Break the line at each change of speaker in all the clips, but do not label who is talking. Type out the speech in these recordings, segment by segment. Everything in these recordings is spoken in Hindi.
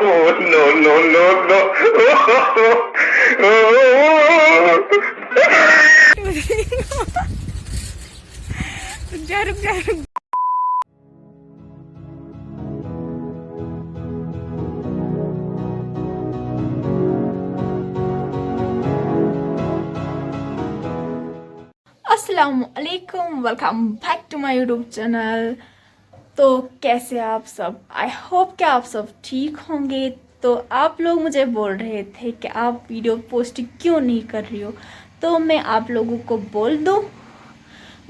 no, no, no, no.
रुक जा अस्सलामुअलैकुम, welcome back to my YouTube channel. तो कैसे आप सब? आई होप कि आप सब ठीक होंगे। तो आप लोग मुझे बोल रहे थे कि आप वीडियो पोस्ट क्यों नहीं कर रही हो, तो मैं आप लोगों को बोल दूं,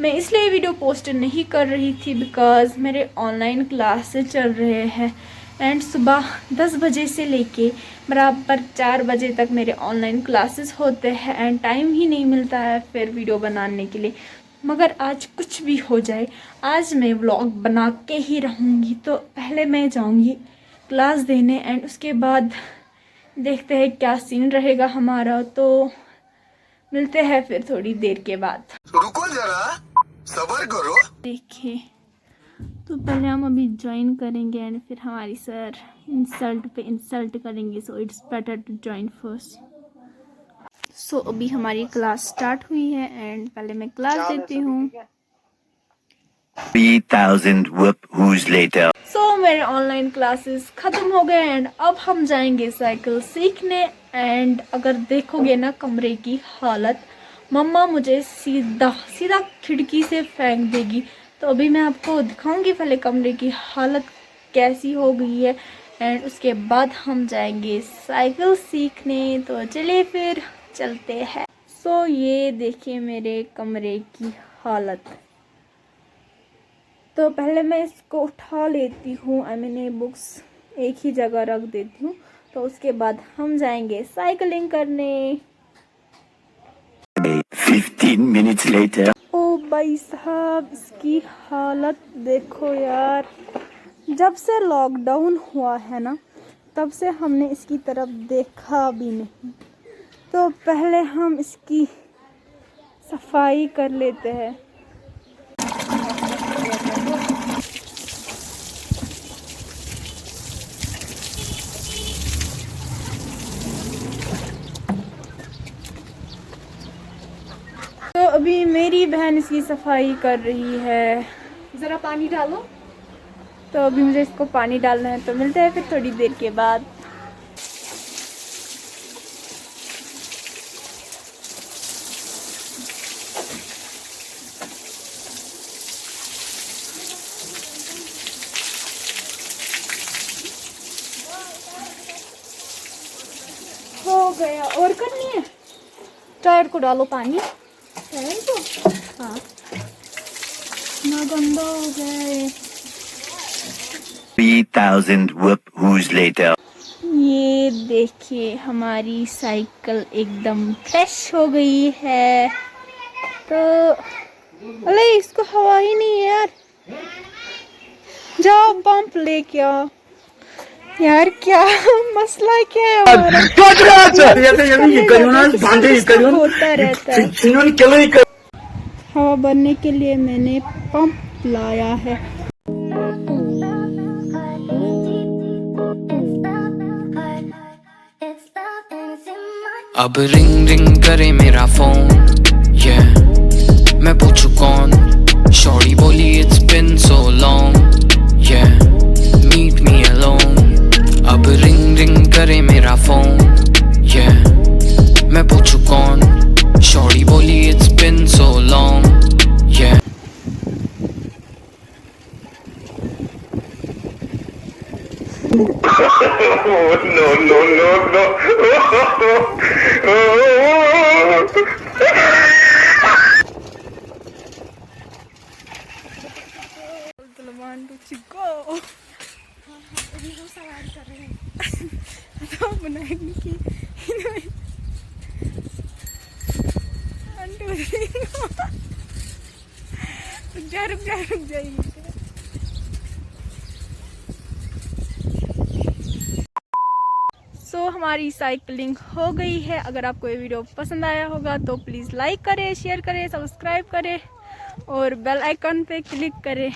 मैं इसलिए वीडियो पोस्ट नहीं कर रही थी बिकॉज़ मेरे ऑनलाइन क्लासेस चल रहे हैं एंड सुबह 10 बजे से लेके बराबर 4 बजे तक मेरे ऑनलाइन क्लासेस होते हैं एंड टाइम ही नहीं मिलता है फिर वीडियो बनाने के लिए। मगर आज कुछ भी हो जाए, आज मैं व्लॉग बना के ही रहूँगी। तो पहले मैं जाऊँगी क्लास देने एंड उसके बाद देखते हैं क्या सीन रहेगा हमारा। तो मिलते हैं फिर थोड़ी देर के बाद।
रुको जरा, सब्र करो।
देखिए, तो पहले हम अभी ज्वाइन करेंगे एंड फिर हमारी सर इंसल्ट पे इंसल्ट करेंगे। So it's better to join first. So अभी हमारी क्लास स्टार्ट हुई है एंड पहले मैं क्लास देती हूँ।
3000 who's later.
सो मेरे ऑनलाइन क्लासेस ख़त्म हो गए एंड अब हम जाएंगे साइकिल सीखने। एंड अगर देखोगे ना कमरे की हालत, मम्मा मुझे सीधा सीधा खिड़की से फेंक देगी। तो अभी मैं आपको दिखाऊंगी पहले कमरे की हालत कैसी हो गई है एंड उसके बाद हम जाएंगे साइकिल सीखने। तो चलिए फिर चलते हैं। सो ये देखिए मेरे कमरे की हालत। तो पहले मैं इसको उठा लेती हूँ, मैंने बुक्स एक ही जगह रख देती हूँ। तो उसके बाद हम जाएंगे साइकिलिंग करने।
15 minutes later.
ओ भाई साहब, इसकी हालत देखो यार। जब से लॉकडाउन हुआ है ना, तब से हमने इसकी तरफ देखा भी नहीं। तो पहले हम इसकी सफाई कर लेते हैं। तो अभी मेरी बहन इसकी सफाई कर रही है। ज़रा पानी डालो। तो अभी मुझे इसको पानी डालना है। तो मिलते हैं फिर थोड़ी देर के बाद। हो गया, और करनी है। टायर को डालो पानी। टायर को, हाँ, ना गंदा हो गया।
3000 who's later.
ये देखिए हमारी साइकिल एकदम फ्रेश हो गई है। तो अरे इसको हवा ही नहीं है यार। जाओ पंप लेके आओ यार। क्या मसला क्या है हमारा? होता रहता है। हवा भरने के लिए मैंने पंप लाया है।
अब रिंग रिंग करे मेरा फोन, मैं पूछू कौन। शॉर्टी बोली it's been so long, meet me alone. अब रिंग रिंग करे मेरा फोन, मैं पूछू कौन। शॉर्टी बोली it's been so long,
No, no, no, no.
तो बनाएंगे कि रुक जाएगी। सो हमारी साइकिलिंग हो गई है। अगर आपको ये वीडियो पसंद आया होगा तो प्लीज़ लाइक करें, शेयर करें, सब्सक्राइब करें और बेल आइकन पे क्लिक करें।